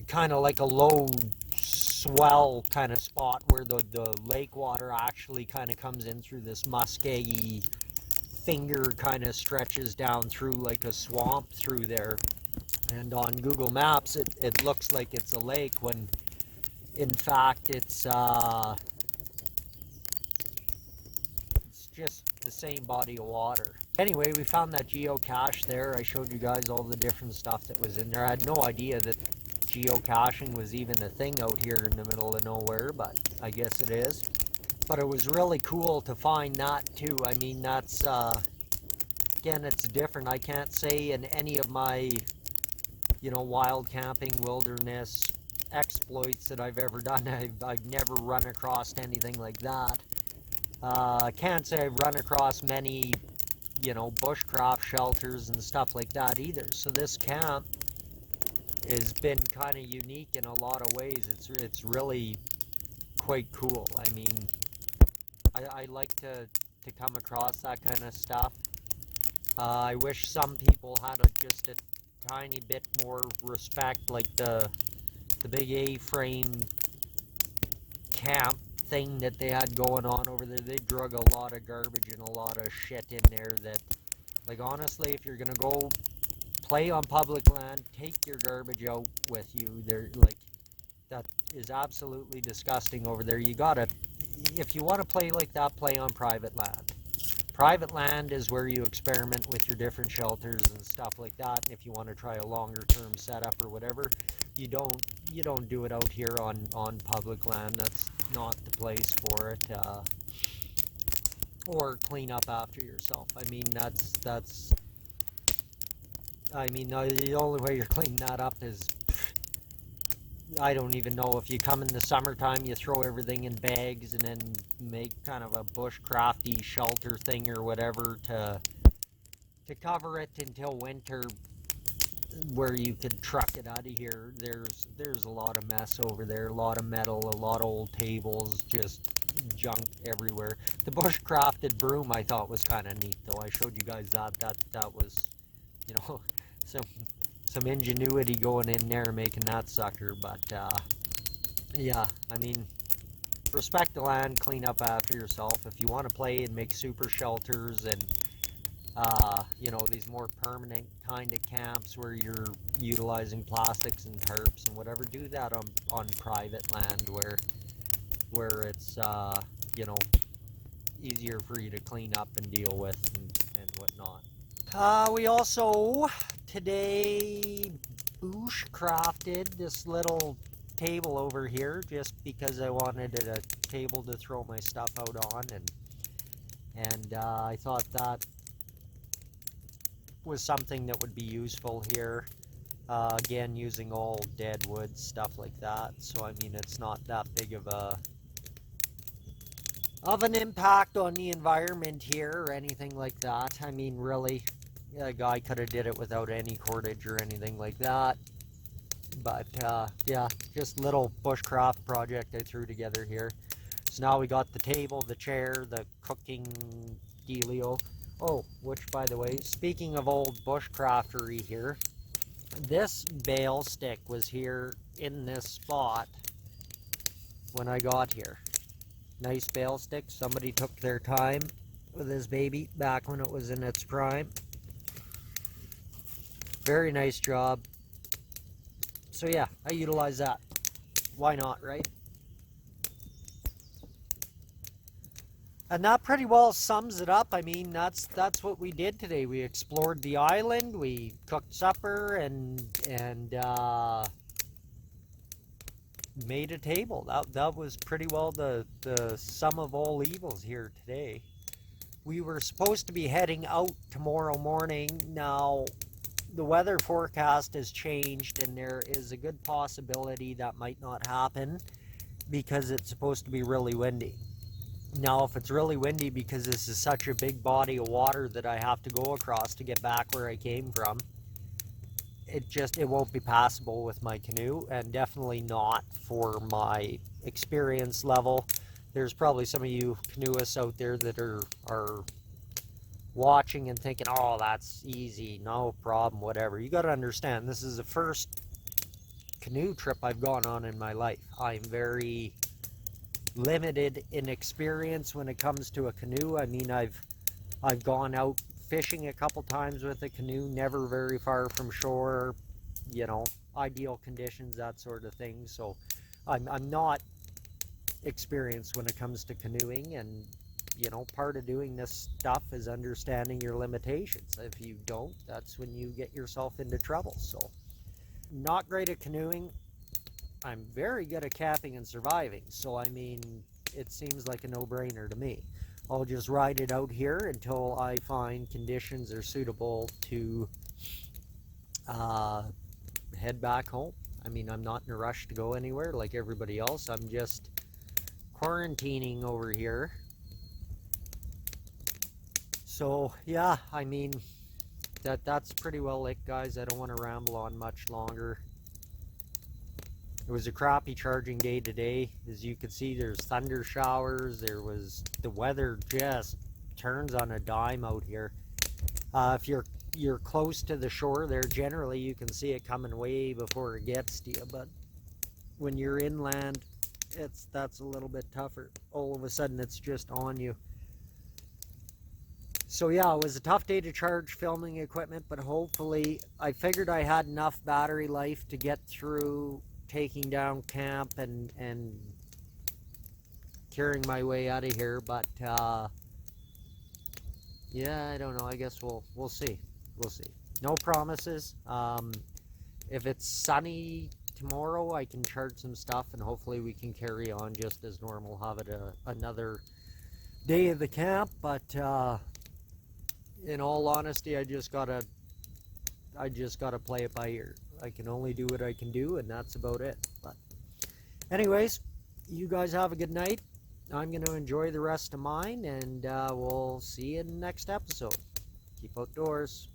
kind of like a low swell kind of spot where the lake water actually kind of comes in through this muskeggy finger, kind of stretches down through like a swamp through there. And on Google Maps it looks like it's a lake, when in fact it's just the same body of water. Anyway, we found that geocache there. I showed you guys all the different stuff that was in there. I had no idea that geocaching was even a thing out here in the middle of nowhere, but I guess it is. But it was really cool to find that too. I mean, that's again, it's different. I can't say in any of my wild camping wilderness exploits that I've ever done, I've never run across anything like that. I can't say I've run across many, bushcraft shelters and stuff like that either. So this camp has been kind of unique in a lot of ways. It's really quite cool. I mean, I like to come across that kind of stuff. I wish some people had just a tiny bit more respect, like the big A-frame camp thing that they had going on over there. They drug a lot of garbage and a lot of shit in there that, like, honestly, if you're gonna go play on public land, take your garbage out with you. They're like, that is absolutely disgusting over there. You gotta, if you want to play like that, play on private land. Private land is where you experiment with your different shelters and stuff like that. And if you want to try a longer term setup or whatever, you don't do it out here on public land. That's not the place for it. Or clean up after yourself. I mean, that's. I mean, the only way you're cleaning that up is, I don't even know, if you come in the summertime, you throw everything in bags and then make kind of a bushcrafty shelter thing or whatever to cover it until winter, where you could truck it out of here. There's a lot of mess over there, a lot of metal, a lot of old tables, just junk everywhere. The bushcrafted broom I thought was kind of neat, though. I showed you guys that was, you know, some ingenuity going in there making that sucker. But yeah, I mean, respect the land, clean up after yourself. If you want to play and make super shelters and you know, these more permanent kind of camps where you're utilizing plastics and tarps and whatever, do that on private land where it's you know, easier for you to clean up and deal with and whatnot. We also today bushcrafted this little table over here just because I wanted a table to throw my stuff out on, and I thought that was something that would be useful here. Again, using all dead wood, stuff like that. So I mean, it's not that big of an impact on the environment here or anything like that. I mean, really, a guy could have did it without any cordage or anything like that. But yeah, just little bushcraft project I threw together here. So now we got the table, the chair, the cooking dealio. Oh, which, by the way, speaking of old bushcraftery here, this bale stick was here in this spot when I got here. Nice bale stick. Somebody took their time with this baby back when it was in its prime. Very nice job. So yeah, I utilize that. Why not, right? And that pretty well sums it up. I mean, that's what we did today. We explored the island, we cooked supper, and made a table. That was pretty well the sum of all evils here today. We were supposed to be heading out tomorrow morning. Now, the weather forecast has changed, and there is a good possibility that might not happen because it's supposed to be really windy. Now, if it's really windy because this is such a big body of water that I have to go across to get back where I came from, it won't be passable with my canoe, and definitely not for my experience level. There's probably some of you canoeists out there that are watching and thinking, oh, that's easy, no problem, whatever. You got to understand, this is the first canoe trip I've gone on in my life. I'm very limited in experience when it comes to a canoe. I mean, I've gone out fishing a couple times with a canoe, never very far from shore, you know, ideal conditions, that sort of thing. So I'm not experienced when it comes to canoeing, and you know, part of doing this stuff is understanding your limitations. If you don't, that's when you get yourself into trouble. So, not great at canoeing. I'm very good at camping and surviving. So, I mean, it seems like a no-brainer to me. I'll just ride it out here until I find conditions are suitable to head back home. I mean, I'm not in a rush to go anywhere like everybody else. I'm just quarantining over here. So yeah, I mean, that's pretty well it, guys. I don't want to ramble on much longer. It was a crappy charging day today. As you can see, there's thunder showers. The weather just turns on a dime out here. If you're close to the shore there, generally you can see it coming way before it gets to you. But when you're inland, that's a little bit tougher. All of a sudden, it's just on you. So yeah, it was a tough day to charge filming equipment, but hopefully I figured I had enough battery life to get through taking down camp and carrying my way out of here. But yeah, I don't know. I guess we'll see. We'll see. No promises. If it's sunny tomorrow, I can charge some stuff, and hopefully we can carry on just as normal. Have it another day of the camp, but in all honesty, I just gotta play it by ear. I can only do what I can do, and that's about it. But anyways, you guys have a good night. I'm going to enjoy the rest of mine, and we'll see you in the next episode. Keep outdoors.